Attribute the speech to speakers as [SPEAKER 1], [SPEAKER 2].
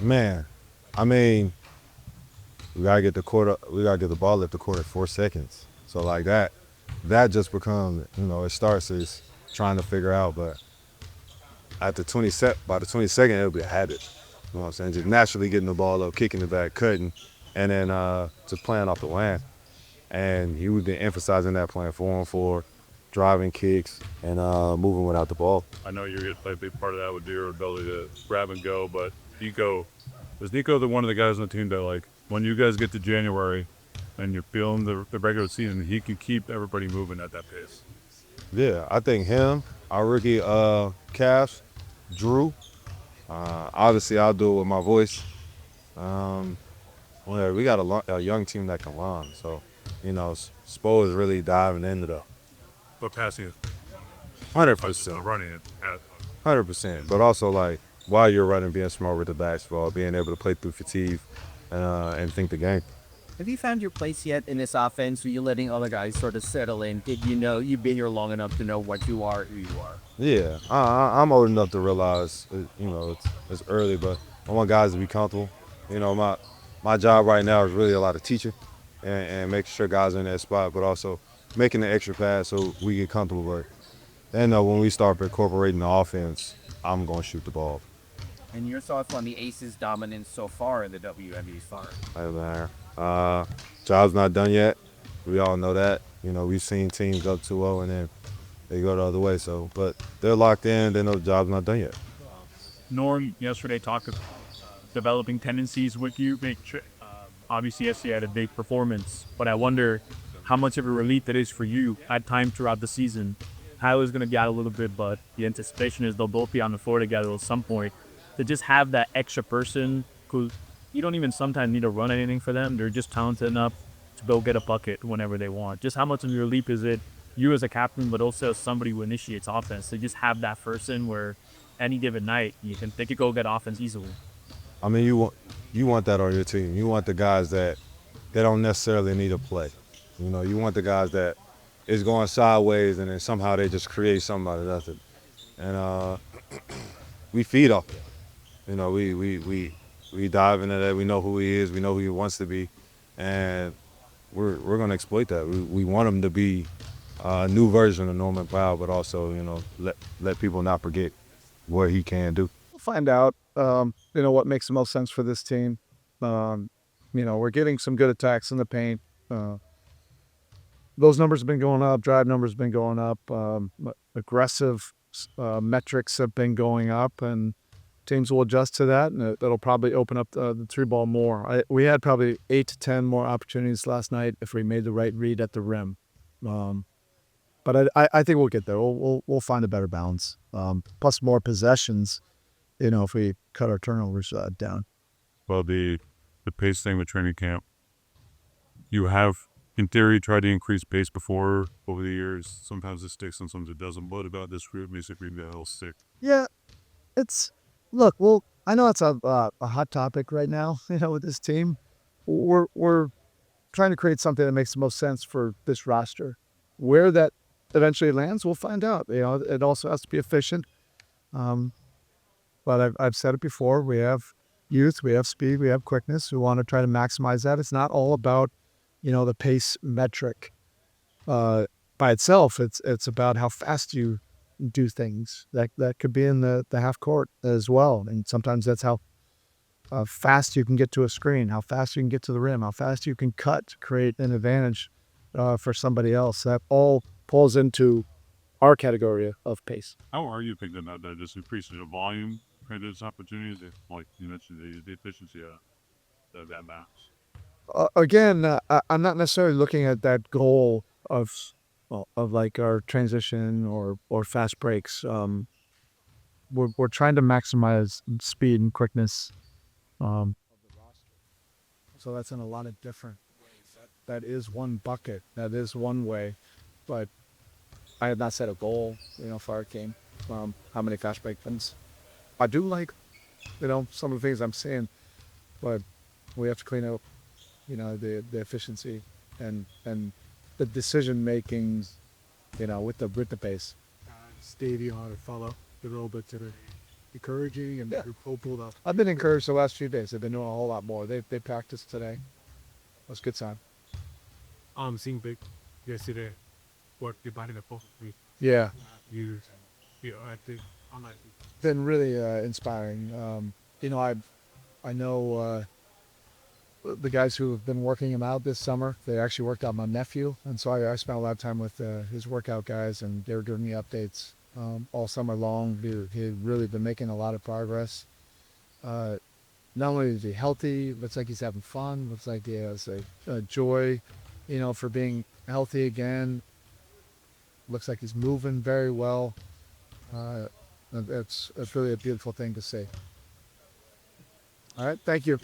[SPEAKER 1] Man, I mean, we gotta get the quarter. We gotta get the ball at the court at 4 seconds. So like that just becomes, it starts as trying to figure out, but at the 22nd, it'll be a habit. You know what I'm saying? Just naturally getting the ball up, kicking it back, cutting, and then just playing off the wing. And he would be emphasizing that playing 4-on-4, driving kicks, and moving without the ball.
[SPEAKER 2] I know you're going to play a big part of that with your ability to grab and go, but Nico, is Nico one of the guys on the team that, like, when you guys get to January and you're feeling the regular season, he can keep everybody moving at that pace?
[SPEAKER 1] Yeah, I think him, our rookie Cash, Drew. Obviously, I'll do it with my voice. Well, we got a young team that can run, so Spo is really diving into the
[SPEAKER 2] But passing it,
[SPEAKER 1] hundred
[SPEAKER 2] just
[SPEAKER 1] percent,
[SPEAKER 2] running it.
[SPEAKER 1] 100%. But also like while you're running, being smart with the basketball, being able to play through fatigue, and think the game.
[SPEAKER 3] Have you found your place yet in this offense? Are you letting other guys sort of settle in? Did you know you've been here long enough to know what you are, who you are?
[SPEAKER 1] Yeah, I'm old enough to realize, it's early, but I want guys to be comfortable. My job right now is really a lot of teaching and making sure guys are in that spot, but also making the extra pass so we get comfortable. But then when we start incorporating the offense, I'm going to shoot the ball.
[SPEAKER 3] And your thoughts on the Aces' dominance so far in the WNBA far?
[SPEAKER 1] Hey, man. Job's not done yet. We all know that. We've seen teams up 2-0 and then they go the other way. So, but they're locked in. They know the job's not done yet.
[SPEAKER 4] Norm yesterday talked about developing tendencies with you. Obviously, yesterday had a big performance, but I wonder how much of a relief it is for you at times throughout the season. Tyler's going to get a little bit, but the anticipation is they'll both be on the floor together at some point. To just have that extra person who you don't even sometimes need to run anything for them. They're just talented enough to go get a bucket whenever they want. Just how much of a relief is it, you as a captain, but also as somebody who initiates offense, to just have that person where any given night they could go get offense easily.
[SPEAKER 1] I mean, you want that on your team. You want the guys that they don't necessarily need to play. You want the guys that is going sideways and then somehow they just create something out of nothing. And we feed off it. We dive into that. We know who he is. We know who he wants to be, and we're gonna exploit that. We want him to be a new version of Norman Powell, but also let people not forget what he can do.
[SPEAKER 5] We'll find out, what makes the most sense for this team. We're getting some good attacks in the paint. Those numbers have been going up. Drive numbers have been going up. Aggressive metrics have been going up, and teams will adjust to that, and that'll probably open up the three ball more. We had probably 8 to 10 more opportunities last night if we made the right read at the rim. But I think we'll get there. We'll find a better balance. Plus more possessions, if we cut our turnovers down.
[SPEAKER 2] Well, the pace thing with training camp, you have, in theory, tried to increase pace before over the years. Sometimes it sticks and sometimes it doesn't. What about this group makes it really hell stick?
[SPEAKER 5] Yeah, look. I know it's a hot topic right now. With this team, we're trying to create something that makes the most sense for this roster. Where that eventually lands, we'll find out. It also has to be efficient. But I've said it before. We have youth, we have speed, we have quickness. We want to try to maximize that. It's not all about, the pace metric by itself. It's about how fast you do things. That could be in the half court as well. And sometimes that's how fast you can get to a screen, how fast you can get to the rim, how fast you can cut to create an advantage for somebody else. That all pulls into our category of pace.
[SPEAKER 2] How are you thinking about that? Just increasing the volume, creating those opportunities, like you mentioned, the efficiency of that max.
[SPEAKER 5] Again, I'm not necessarily looking at that goal of like our transition or fast breaks. We're trying to maximize speed and quickness of the roster. So that's in a lot of different ways. That is one bucket. That is one way. But I have not set a goal, for our game. How many fast break wins? I do like, some of the things I'm seeing, but we have to clean up, the efficiency and the decision making, with the pace.
[SPEAKER 6] Steve, you want to follow a little bit today? encouraging and
[SPEAKER 5] Yeah.
[SPEAKER 6] you're hopeful that
[SPEAKER 5] I've been encouraged the last few days. They've been doing a whole lot more. They practiced today. That's a good sign.
[SPEAKER 6] seeing big yesterday what the body the post
[SPEAKER 5] Yeah,
[SPEAKER 6] years I think on that
[SPEAKER 5] been really inspiring. I know the guys who have been working him out this summer. They actually worked out my nephew, and so I spent a lot of time with his workout guys, and they were giving me updates all summer long. He'd really been making a lot of progress. Not only is he healthy, looks like he's having fun. Looks like he has a joy, for being healthy again. Looks like he's moving very well. It's really a beautiful thing to see. All right, thank you.